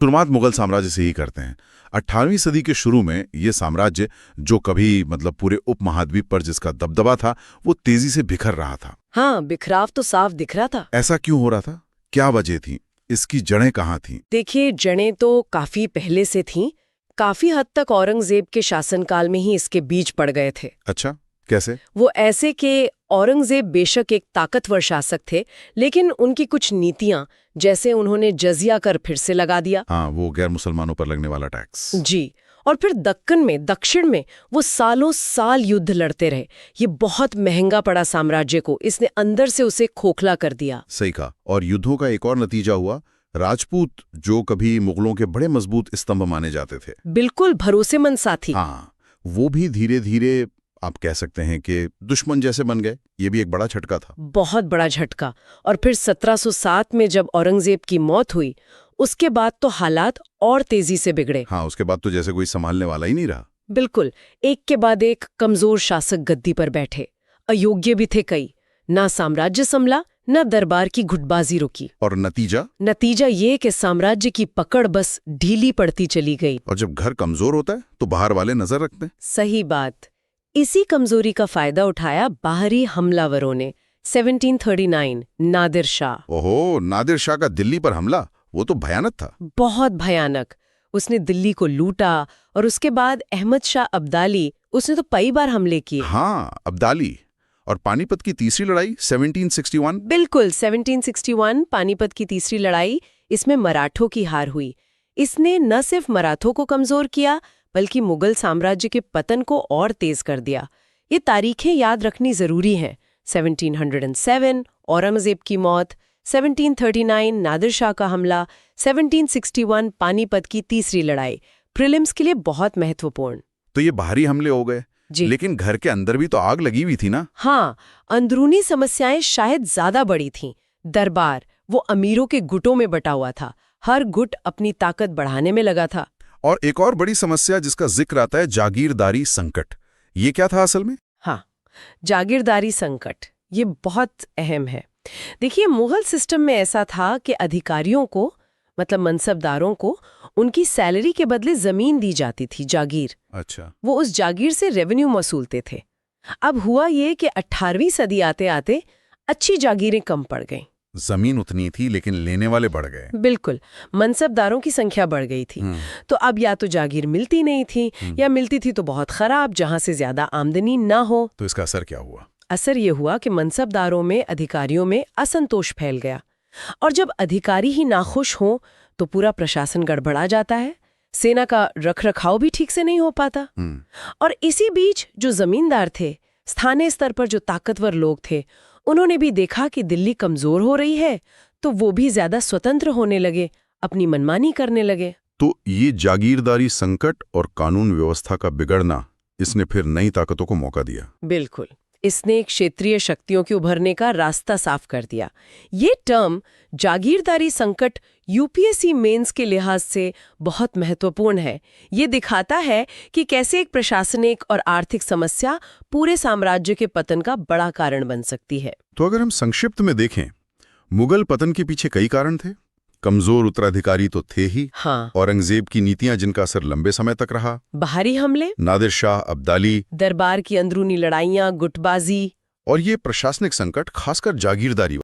शुरुआत मुगल साम्राज्य से ही करते हैं। 18वीं सदी के शुरू में ये साम्राज्य, जो कभी पूरे उपमहाद्वीप पर जिसका दबदबा था, वो तेजी से बिखर रहा था। हाँ, बिखराव तो साफ दिख रहा था। ऐसा क्यों हो रहा था? क्या वजह थी? इसकी जड़ें कहाँ थीं? देखिए, जड़ें तो काफी पहले से थीं। काफी हद तक औरंगजेब के शासनकाल में ही इसके बीज पड़ गए थे। अच्छा, कैसे? वो ऐसे कि औरंगजेब बेशक एक ताकतवर शासक थे, लेकिन उनकी कुछ नीतियां, जैसे उन्होंने जजिया कर फिर से लगा दिया। हाँ, वो गैर मुसलमानों पर लगने वाला टैक्स। जी। और फिर दक्षिण में वो सालों साल युद्ध लड़ते रहे। ये बहुत महंगा पड़ा साम्राज्य को। इसने अंदर से उसे खोखला कर दिया। सही कहा। और युद्धों का एक और नतीजा हुआ, राजपूत, जो कभी मुगलों के बड़े मजबूत स्तंभ माने जाते थे, बिल्कुल भरोसेमंद साथी, हाँ, वो भी धीरे धीरे आप कह सकते हैं कि दुश्मन जैसे बन गए। ये भी एक बड़ा झटका था। बहुत बड़ा झटका। और फिर 1707 में जब औरंगजेब की मौत हुई, उसके बाद तो हालात और तेजी से बिगड़े। हाँ, उसके बाद तो जैसे कोई संभालने वाला ही नहीं रहा। बिल्कुल, एक के बाद एक कमजोर शासक गद्दी पर बैठे। अयोग्य भी थे कई। ना साम्राज्य संभला, न दरबार की घुटबाजी रुकी। और नतीजा ये कि साम्राज्य की पकड़ बस ढीली पड़ती चली गई। और जब घर कमजोर होता है तो बाहर वाले नजर रखते हैं। सही बात। इसी कमजोरी का फायदा उठाया बाहरी हमलावरों ने। 1739 नादिर शाह। ओहो, नादिर शाह का दिल्ली पर हमला, वो तो भयानक था। बहुत भयानक। उसने दिल्ली को लूटा और उसके बाद अहमद शाह अब्दाली, उसने तो कई बार हमले किए। हाँ, अब्दाली। और पानीपत की तीसरी लड़ाई 1761। बिल्कुल, 1761 पानीपत की तीसरी लड़ाई, इसमें मराठों की हार हुई। इसने न सिर्फ मराठों को कमजोर किया, बल्कि मुगल साम्राज्य के पतन को और तेज कर दिया। ये तारीखें याद रखनी जरूरी हैं। 1707 औरंगजेब की मौत, 1739 नादिर शाह का हमला, 1761 पानीपत की तीसरी लड़ाई, प्रीलिम्स के लिए बहुत महत्वपूर्ण। तो ये बाहरी हमले हो गए, जी। लेकिन घर के अंदर भी तो आग लगी हुई थी ना? हाँ, अंदरूनी समस्याएं शायद ज्यादा बड़ी थीं। दरबार, वो अमीरों के गुटों में बटा हुआ था। हर गुट अपनी ताकत बढ़ाने में लगा था। और एक और बड़ी समस्या जिसका जिक्र आता है, जागीरदारी संकट। ये क्या था असल में? हाँ, जागीरदारी संकट, ये बहुत अहम है। देखिए, मुगल सिस्टम में ऐसा था कि अधिकारियों को, मनसबदारों को, उनकी सैलरी के बदले जमीन दी जाती थी, जागीर। अच्छा। वो उस जागीर से रेवेन्यू वसूलते थे। अब हुआ ये कि 18वीं सदी आते आते अच्छी जागीरें कम पड़ गईं। जमीन उतनी थी, लेकिन लेने वाले बढ़ गए। बिल्कुल, मनसबदारों की संख्या बढ़ गई थी। तो अब या तो जागीर मिलती नहीं थी, या मिलती थी तो बहुत खराब, जहां से ज्यादा आमदनी ना हो। तो इसका असर क्या हुआ? असर ये हुआ कि मनसबदारों में, अधिकारियों में असंतोष फैल गया। और जब अधिकारी ही नाखुश हों तो पूरा प्रशासन गड़बड़ा जाता है। सेना का रखरखाव भी ठीक से नहीं हो पाता। और इसी बीच जो जमींदार थे, स्थानीय स्तर पर जो ताकतवर लोग थे, उन्होंने भी देखा कि दिल्ली कमजोर हो रही है, तो वो भी ज्यादा स्वतंत्र होने लगे, अपनी मनमानी करने लगे। तो ये जागीरदारी संकट और कानून व्यवस्था का बिगड़ना, इसने फिर नई ताकतों को मौका दिया। बिल्कुल, इसने क्षेत्रीय शक्तियों के उभरने का रास्ता साफ कर दिया। ये टर्म जागीरदारी संकट यूपीएससी मेंस के लिहाज से बहुत महत्वपूर्ण है। ये दिखाता है कि कैसे एक प्रशासनिक और आर्थिक समस्या पूरे साम्राज्य के पतन का बड़ा कारण बन सकती है। तो अगर हम संक्षिप्त में देखें, मुगल पतन के पीछे कई कारण थे। कमजोर उत्तराधिकारी तो थे ही। हाँ। औरंगजेब की नीतियां जिनका असर लंबे समय तक रहा। बाहरी हमले, नादिर शाह, अब्दाली, दरबार की अंदरूनी लड़ाइयां, गुटबाजी, और ये प्रशासनिक संकट, खासकर जागीरदारी।